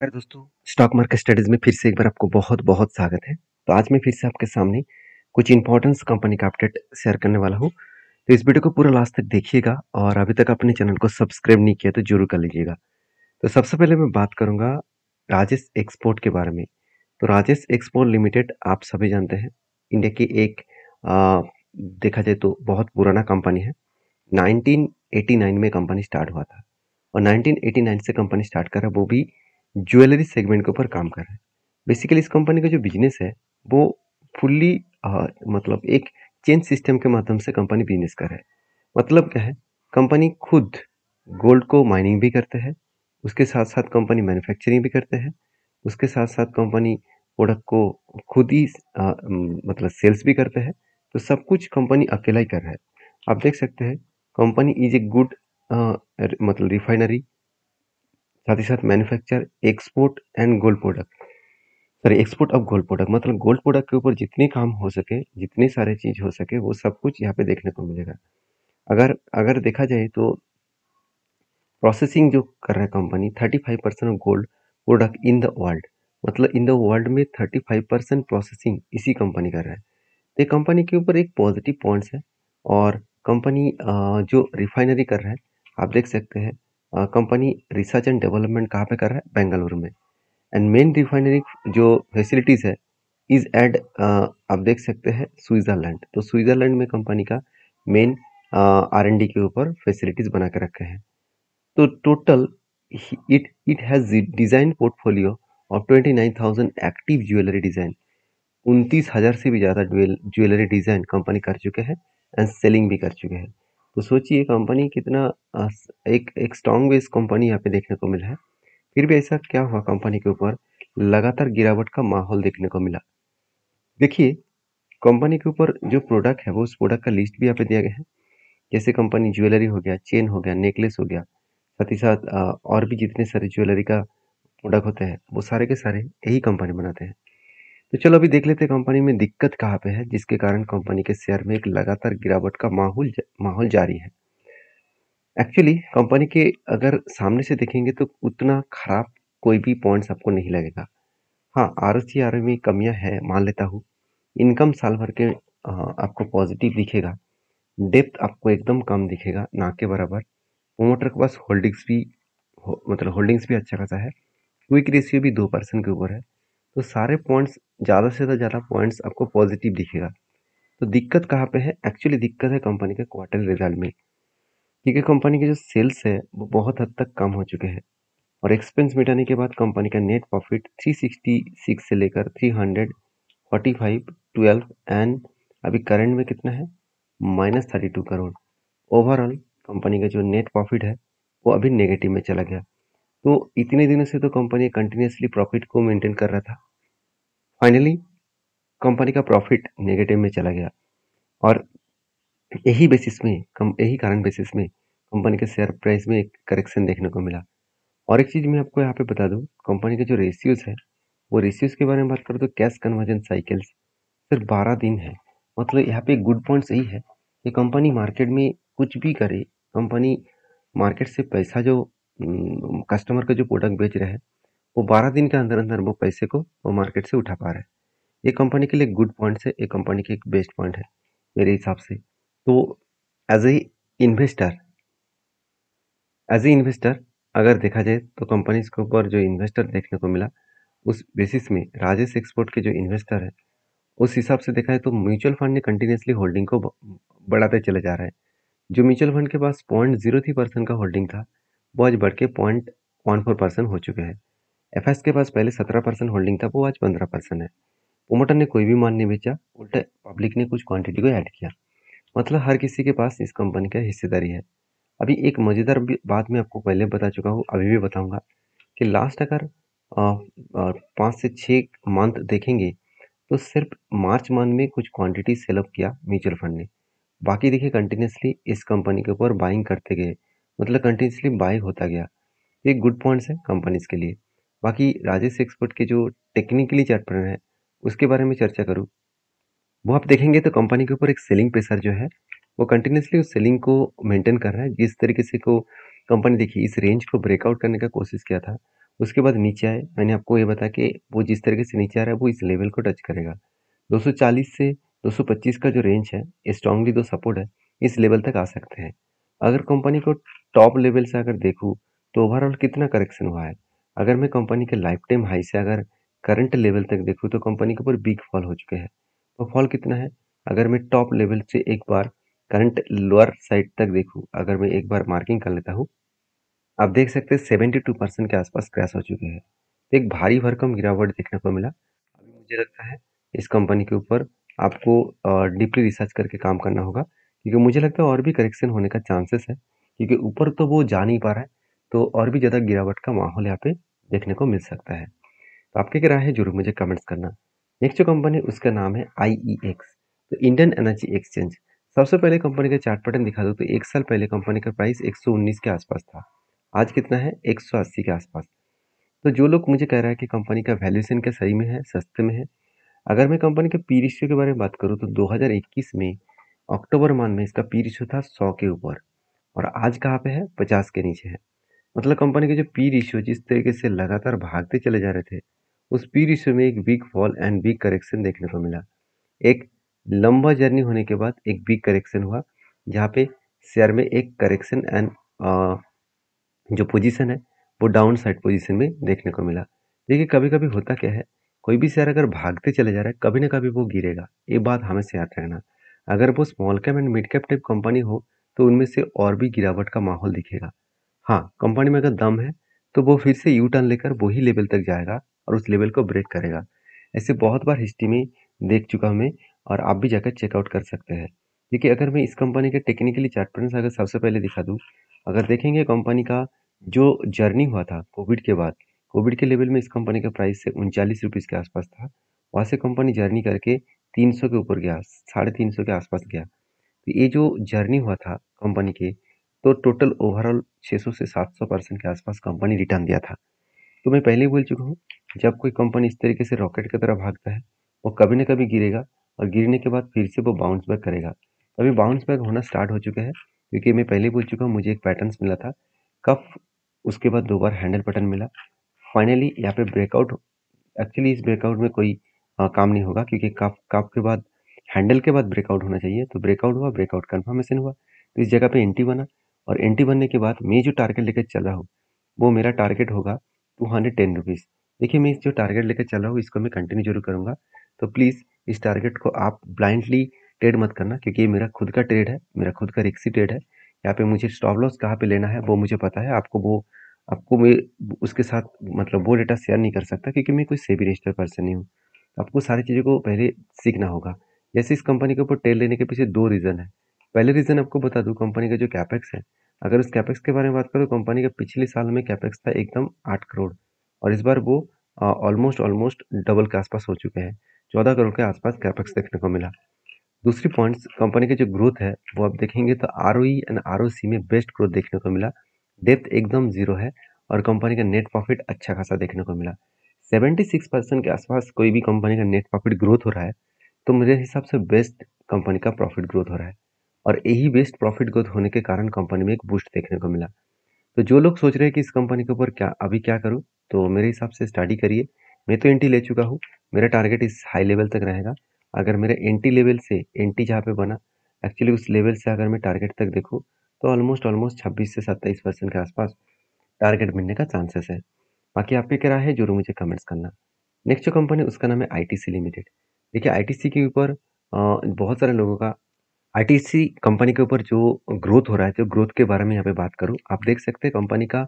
नमस्कार दोस्तों, stock market studies में फिर से एक बार आपको बहुत बहुत स्वागत है। तो आज मैं फिर से आपके सामने कुछ इंपॉर्टेंस कंपनी का अपडेट शेयर करने वाला हूँ। तो इस वीडियो को पूरा लास्ट तक देखिएगा और अभी तक अपने चैनल को सब्सक्राइब नहीं किया तो जरूर कर लीजिएगा। तो सबसे पहले मैं बात करूंगा राजेश एक्सपोर्ट के बारे में। तो राजेश एक्सपोर्ट लिमिटेड आप सभी जानते हैं, इंडिया की एक देखा जाए तो बहुत पुराना कंपनी है। 1989 में कंपनी स्टार्ट हुआ था और 1989 से कंपनी स्टार्ट कर रहा है, वो भी ज्वेलरी सेगमेंट के ऊपर काम कर रहा है। बेसिकली इस कंपनी का जो बिजनेस है वो फुल्ली मतलब एक चेन सिस्टम के माध्यम से कंपनी बिजनेस कर रहा है। मतलब क्या है, कंपनी खुद गोल्ड को माइनिंग भी करते हैं, उसके साथ साथ कंपनी मैन्युफैक्चरिंग भी करते हैं, उसके साथ साथ कंपनी प्रोडक्ट को खुद ही मतलब सेल्स भी करते हैं। तो सब कुछ कंपनी अकेला ही कर रहा है। आप देख सकते हैं कंपनी इज ए गुड मतलब रिफाइनरी, साथ ही साथ manufacture export and gold product, sorry export of gold product, मतलब गोल्ड प्रोडक्ट के ऊपर जितने काम हो सके, जितनी सारे चीज हो सके, वो सब कुछ यहाँ पे देखने को मिलेगा। अगर अगर देखा जाए तो प्रोसेसिंग जो कर रहा है company 35% of gold product in the world, मतलब इन द वर्ल्ड में 35% प्रोसेसिंग इसी कंपनी कर रहा है। तो ये कंपनी के ऊपर एक पॉजिटिव पॉइंट्स है। और कंपनी जो रिफाइनरी कर रहा है, आप देख सकते हैं कंपनी रिसर्च एंड डेवलपमेंट कहाँ पे कर रहा है, बेंगलुरु में। एंड मेन रिफाइनरी जो फैसिलिटीज है इज एट आप देख सकते हैं स्विट्जरलैंड। तो स्विट्जरलैंड में कंपनी का मेन R&D के ऊपर फैसिलिटीज बना के रखे हैं। तो total it has design portfolio of 29,000 active jewellery design. 29,000 से भी ज़्यादा ज्वेलरी डिज़ाइन कंपनी कर चुके हैं एंड सेलिंग भी कर चुके हैं। तो सोचिए कंपनी कितना एक स्ट्रॉन्ग बेस कंपनी यहाँ पे देखने को मिला है। फिर भी ऐसा क्या हुआ, कंपनी के ऊपर लगातार गिरावट का माहौल देखने को मिला। देखिए कंपनी के ऊपर जो प्रोडक्ट है वो उस प्रोडक्ट का लिस्ट भी यहाँ पे दिया गया है। जैसे कंपनी ज्वेलरी हो गया, चेन हो गया, नेकलेस हो गया, साथ ही साथ और भी जितने सारे ज्वेलरी का प्रोडक्ट होते हैं वो सारे के सारे यही कंपनी बनाते हैं। तो चलो अभी देख लेते हैं कंपनी में दिक्कत कहाँ पे है, जिसके कारण कंपनी के शेयर में एक लगातार गिरावट का माहौल जारी है। एक्चुअली कंपनी के अगर सामने से देखेंगे तो उतना खराब कोई भी पॉइंट्स आपको नहीं लगेगा। हाँ, ROC में कमियां है मान लेता हूँ। इनकम साल भर के आपको पॉजिटिव दिखेगा। डेप्थ आपको एकदम कम दिखेगा, ना के बराबर। प्रोमोटर के पास होल्डिंग्स भी मतलब होल्डिंग्स भी अच्छा खासा है। क्विक रेशियो भी 2% के ऊपर है। तो सारे पॉइंट्स, ज़्यादा से ज़्यादा पॉइंट्स आपको पॉजिटिव दिखेगा। तो दिक्कत कहाँ पे है, एक्चुअली दिक्कत है कंपनी के क्वार्टर रिजल्ट में। क्योंकि कंपनी के जो सेल्स है वो बहुत हद तक कम हो चुके हैं और एक्सपेंस मिटाने के बाद कंपनी का नेट प्रॉफिट 366 से लेकर 345 12 एंड अभी करंट में कितना है, -32 करोड़। ओवरऑल कंपनी का जो नेट प्रॉफिट है वो अभी नेगेटिव में चला गया। तो इतने दिनों से तो कंपनी कंटिन्यूसली प्रॉफिट को मेंटेन कर रहा था, फाइनली कंपनी का प्रॉफिट नेगेटिव में चला गया। और यही कारण बेसिस में कंपनी के शेयर प्राइस में एक करेक्शन देखने को मिला। और एक चीज मैं आपको यहाँ पे बता दूं, कंपनी के जो रेशियोज है, वो रेशियोज के बारे में बात करूँ तो कैश कन्वर्जन साइकिल्स सिर्फ 12 दिन है। मतलब यहाँ पे एक गुड पॉइंट सही है कि कंपनी मार्केट में कुछ भी करे, कंपनी मार्केट से पैसा जो कस्टमर का जो प्रोडक्ट बेच रहे हैं वो 12 दिन के अंदर अंदर वो पैसे को वो मार्केट से उठा पा रहे हैं। ये कंपनी के लिए गुड पॉइंट है, ये कंपनी के एक बेस्ट पॉइंट है मेरे हिसाब से। तो as a investor as a investor अगर देखा जाए तो कंपनी के ऊपर जो इन्वेस्टर देखने को मिला, उस बेसिस में राजेश एक्सपोर्ट के जो इन्वेस्टर है, उस हिसाब से देखा है तो म्यूचुअल फंड ने कंटिन्यूसली होल्डिंग को बढ़ाते चले जा रहा है। जो म्यूचुअल फंड के पास 0.03% का होल्डिंग था वो आज बढ़ के 0.14% हो चुके हैं। FS के पास पहले 17% होल्डिंग था, वो आज 15% है। प्रोमोटर ने कोई भी माल नहीं बेचा, उल्टा पब्लिक ने कुछ क्वांटिटी को ऐड किया। मतलब हर किसी के पास इस कंपनी का हिस्सेदारी है। अभी एक मजेदार बात मैं आपको पहले बता चुका हूँ, अभी भी बताऊंगा कि लास्ट अगर 5 से 6 मंथ देखेंगे तो सिर्फ मार्च मंथ में कुछ क्वांटिटी सेल अप किया म्यूचुअल फंड ने। बाकी देखिए कंटिन्यूसली इस कंपनी के ऊपर बाइंग करते गए, मतलब कंटिन्यूसली बाई होता गया। ये गुड पॉइंट्स है कंपनीज के लिए। बाकी राजेश एक्सपर्ट के जो टेक्निकली चार्ट पैटर्न है उसके बारे में चर्चा करूँ, वो आप देखेंगे तो कंपनी के ऊपर एक सेलिंग प्रेशर जो है वो कंटिन्यूसली उस सेलिंग को मेंटेन कर रहा है। जिस तरीके से को कंपनी देखिए इस रेंज को ब्रेकआउट करने का कोशिश किया था, उसके बाद नीचे आए, मैंने आपको ये बताया कि वो जिस तरीके से नीचे आ रहा है वो इस लेवल को टच करेगा। 240 से 225 का जो रेंज है, स्ट्रांगली जो सपोर्ट है, इस लेवल तक आ सकते हैं। अगर कंपनी को टॉप लेवल से अगर देखूँ तो ओवरऑल कितना करेक्शन हुआ है। अगर मैं कंपनी के लाइफ टाइम हाई से अगर करंट लेवल तक देखूँ तो कंपनी के ऊपर बिग फॉल हो चुके हैं। तो फॉल कितना है, अगर मैं टॉप लेवल से एक बार करंट लोअर साइड तक देखूँ, अगर मैं एक बार मार्किंग कर लेता हूँ, आप देख सकते हैं 72% के आसपास क्रैश हो चुके हैं। तो एक भारी भरकम गिरावट देखने को मिला। अभी मुझे लगता है इस कंपनी के ऊपर आपको डीपली रिसर्च करके काम करना होगा, क्योंकि मुझे लगता है और भी करेक्शन होने का चांसेस है, क्योंकि ऊपर तो वो जा नहीं पा रहा है, तो और भी ज़्यादा गिरावट का माहौल यहाँ पे देखने को मिल सकता है। तो आपकी क्या राय है, जरूर मुझे कमेंट्स करना। नेक्स्ट जो कंपनी उसका नाम है IEX, तो इंडियन एनर्जी एक्सचेंज। सबसे पहले कंपनी का चार्ट पैटर्न दिखा दो तो एक साल पहले कंपनी का प्राइस 119 के आसपास था। आज कितना है, 180 के आसपास। तो जो लोग मुझे कह रहा है कि कंपनी का वैल्यूएशन क्या सही में है, सस्ते में है, अगर मैं कंपनी के पी रेशियो के बारे में बात करूँ तो 2021 में अक्टूबर मंथ में इसका पी रेशियो था 100 के ऊपर, और आज कहाँ पे है, 50 के नीचे है। मतलब कंपनी के जो पी रेशियो जिस तरीके से लगातार भागते चले जा रहे थे, उस पी रेशियो में एक big fall and big correction देखने को मिला। एक लंबा जर्नी होने के बाद एक बिग करेक्शन हुआ, जहाँ पे शेयर में एक करेक्शन एंड जो पोजीशन है वो डाउन साइड पोजीशन में देखने को मिला। देखिए कभी कभी होता क्या है, कोई भी शेयर अगर भागते चले जा रहा है कभी ना कभी वो गिरेगा, ये बात हमेशा याद रखना। अगर वो small cap and mid cap type company हो तो उनमें से और भी गिरावट का माहौल दिखेगा। हाँ, कंपनी में अगर दम है तो वो फिर से यू टर्न लेकर वही लेवल तक जाएगा और उस लेवल को ब्रेक करेगा। ऐसे बहुत बार हिस्ट्री में देख चुका हूं मैं, और आप भी जाकर चेकआउट कर सकते हैं। क्योंकि अगर मैं इस कंपनी के टेक्निकली चार्ट पैटर्न से अगर सबसे पहले दिखा दूं, अगर देखेंगे कंपनी का जो जर्नी हुआ था कोविड के बाद, कोविड के लेवल में इस कंपनी का प्राइस से 39 रुपीज़ के आसपास था। वहाँ से कंपनी जर्नी करके 300 के ऊपर गया, 350 के आसपास गया। तो ये जो जर्नी हुआ था कंपनी के, तो टोटल ओवरऑल 600 से 700% के आसपास कंपनी रिटर्न दिया था। तो मैं पहले ही बोल चुका हूँ, जब कोई कंपनी इस तरीके से रॉकेट की तरह भागता है, वो कभी ना कभी गिरेगा, और गिरने के बाद फिर से वो बाउंस बैक करेगा। अभी बाउंस बैक होना स्टार्ट हो चुका है, क्योंकि मैं पहले ही बोल चुका हूँ मुझे एक पैटर्न्स मिला था, कफ, उसके बाद 2 बार हैंडल पैटर्न मिला। फाइनली यहाँ पे ब्रेकआउट, एक्चुअली इस ब्रेकआउट में कोई काम नहीं होगा, क्योंकि कफ कफ के बाद हैंडल के बाद ब्रेकआउट होना चाहिए। तो ब्रेकआउट हुआ, ब्रेकआउट कंफर्मेशन हुआ, तो इस जगह पे एंटी बना, और एंटी बनने के बाद मैं जो टारगेट लेकर चल रहा हूँ वो मेरा टारगेट होगा 210 रुपीज़। देखिए मैं इस जो टारगेट लेकर चल रहा हूँ इसको मैं कंटिन्यू जरूर करूँगा। तो प्लीज़ इस टारगेट को आप ब्लाइंडली ट्रेड मत करना, क्योंकि ये मेरा खुद का ट्रेड है, मेरा खुद का रिक्सी ट्रेड है। यहाँ पे मुझे स्टॉप लॉस कहाँ पे लेना है वो मुझे पता है, आपको मैं उसके साथ मतलब वो डेटा शेयर नहीं कर सकता, क्योंकि मैं कोई सेबी रजिस्टर्ड पर्सन नहीं हूँ। तो आपको सारी चीज़ों को पहले सीखना होगा। जैसे इस कंपनी के ऊपर टेल लेने के पीछे दो रीज़न है। पहले रीज़न आपको बता दूं, कंपनी का जो कैपेक्स है, अगर उस कैपेक्स के बारे में बात करूँ, कंपनी का पिछले साल में कैपेक्स था एकदम 8 करोड़, और इस बार वो ऑलमोस्ट ऑलमोस्ट डबल के आसपास हो चुके हैं। 14 करोड़ के आसपास कैपेक्स देखने को मिला। दूसरी पॉइंट्स, कंपनी की जो ग्रोथ है वो आप देखेंगे तो ROE एंड ROC में बेस्ट ग्रोथ देखने को मिला। डेप्थ एकदम जीरो है, और कंपनी का नेट प्रॉफिट अच्छा खासा देखने को मिला। 76% के आसपास कोई भी कंपनी का नेट प्रॉफिट ग्रोथ हो रहा है, तो मेरे हिसाब से बेस्ट कंपनी का प्रॉफिट ग्रोथ हो रहा है, और यही बेस्ट प्रॉफिट ग्रोथ होने के कारण कंपनी में एक बूस्ट देखने को मिला। तो जो लोग सोच रहे हैं कि इस कंपनी के ऊपर क्या करूं, तो मेरे हिसाब से स्टडी करिए। मैं तो एंटी ले चुका हूँ, मेरा टारगेट इस हाई लेवल तक रहेगा। अगर मेरे एंटी लेवल से एंटी जहाँ पे बना, एक्चुअली उस लेवल से अगर मैं टारगेट तक देखूँ तो ऑलमोस्ट ऑलमोस्ट 26 से 27% के आसपास टारगेट मिलने का चांसेस है। बाकी आपकी क्या राय है, जरूर मुझे कमेंट्स करना। नेक्स्ट जो कंपनी उसका नाम है ITC लिमिटेड। देखिए ITC के ऊपर बहुत सारे लोगों का, आईटीसी कंपनी के ऊपर जो ग्रोथ हो रहा है, जो ग्रोथ के बारे में यहाँ पे बात करूँ, आप देख सकते हैं कंपनी का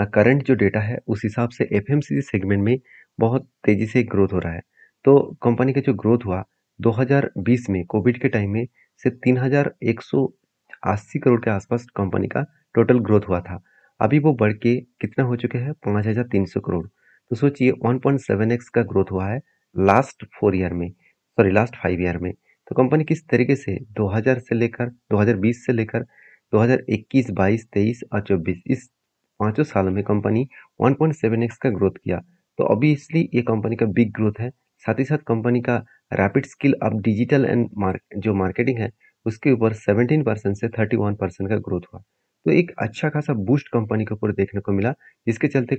करंट जो डेटा है उस हिसाब से एफएमसीजी सेगमेंट में बहुत तेजी से ग्रोथ हो रहा है। तो कंपनी का जो ग्रोथ हुआ 2020 में कोविड के टाइम में से 3180 करोड़ के आसपास कंपनी का टोटल ग्रोथ हुआ था। अभी वो बढ़ के कितना हो चुके हैं, 5300 करोड़। तो सोचिए 1.7x का ग्रोथ हुआ है लास्ट 4 ईयर में, सॉरी लास्ट 5 ईयर में। तो कंपनी किस तरीके से 2000 से लेकर 2020 से लेकर 2021, 22, 23 और 24, इस पांचों सालों में कंपनी 1.7x का ग्रोथ किया। तो ऑब्वियसली ये कंपनी का बिग ग्रोथ है। साथ ही साथ कंपनी का रैपिड स्किल अब डिजिटल एंड जो मार्केटिंग है उसके ऊपर 17% से 31% का ग्रोथ हुआ। तो एक अच्छा खासा बूस्ट कंपनी के ऊपर देखने को मिला, जिसके चलते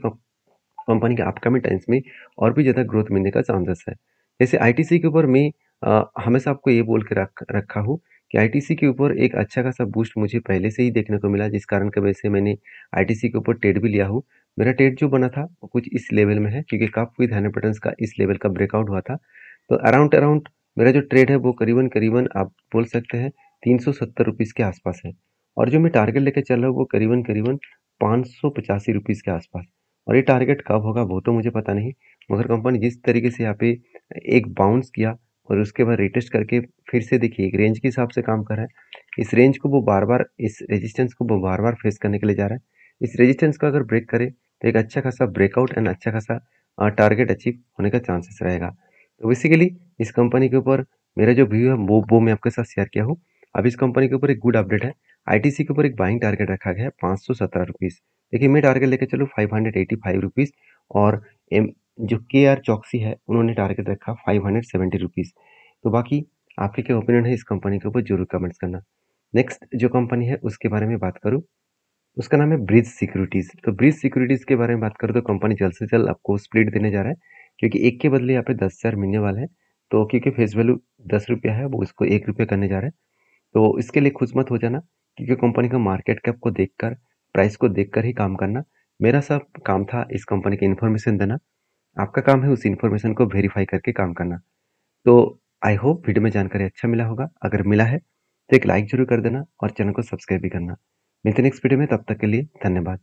कंपनी के अपकमिंग टाइम्स में और भी ज़्यादा ग्रोथ मिलने का चांसेस है। जैसे आईटीसी के ऊपर मैं हमेशा आपको ये बोल के रखा हूँ कि आईटीसी के ऊपर एक अच्छा खासा बूस्ट मुझे पहले से ही देखने को मिला, जिस कारण की वजह से मैंने आईटीसी के ऊपर ट्रेड भी लिया हूँ। मेरा ट्रेड जो बना था वो कुछ इस लेवल में है, क्योंकि कप विद 100 पैटर्न्स का इस लेवल का ब्रेकआउट हुआ था। तो अराउंड अराउंड मेरा जो ट्रेड है वो करीबन आप बोल सकते हैं 370 रुपीज़ के आसपास है, और जो मैं टारगेट लेके चल रहा हूँ वो करीबन 585 रुपीज़ के आसपास। और ये टारगेट कब होगा वो तो मुझे पता नहीं, मगर कंपनी जिस तरीके से यहाँ पे एक बाउंस किया और उसके बाद रिटेस्ट करके फिर से देखिए एक रेंज के हिसाब से काम कर रहा है। इस रेंज को वो बार-बार, इस रेजिस्टेंस को वो बार-बार फेस करने के लिए जा रहा है। इस रेजिस्टेंस को अगर ब्रेक करे तो एक अच्छा खासा ब्रेकआउट एंड अच्छा खासा टारगेट अचीव होने का चांसेस रहेगा। तो बेसिकली इस कंपनी के ऊपर मेरा जो व्यू है वो मैं आपके साथ शेयर किया हूँ। अब इस कंपनी के ऊपर एक गुड अपडेट है। आईटीसी के ऊपर एक बाइंग टारगेट रखा गया है 517 रुपीज़। देखिए मैं टारगेट लेके चलूँ 585 रुपीज़, और एम जो के आर चौकसी है उन्होंने टारगेट रखा 570 रुपीज़। तो बाकी आपके क्या ओपिनियन है इस कंपनी के ऊपर ज़रूर कमेंट्स करना। नेक्स्ट जो कंपनी है उसके बारे में बात करूँ, उसका नाम है ब्रिज सिक्योरिटीज़। तो ब्रिज सिक्योरिटीज़ के बारे में बात करूँ तो कंपनी जल्द से जल्द आपको स्प्लिट देने जा रहा है, क्योंकि एक के बदले यहाँ पे 10,000 मिलने वाला है। तो क्योंकि फेस वैल्यू ₹10 है, वो इसको ₹1 करने जा रहा है। तो इसके लिए खुश मत हो जाना, क्योंकि कंपनी का मार्केट कैप को देखकर, प्राइस को देखकर ही काम करना। मेरा सब काम था इस कंपनी की इन्फॉर्मेशन देना, आपका काम है उस इन्फॉर्मेशन को वेरीफाई करके काम करना। तो आई होप वीडियो में जानकारी अच्छा मिला होगा। अगर मिला है तो एक लाइक ज़रूर कर देना और चैनल को सब्सक्राइब भी करना। मिलते हैं नेक्स्ट वीडियो में, तब तक के लिए धन्यवाद।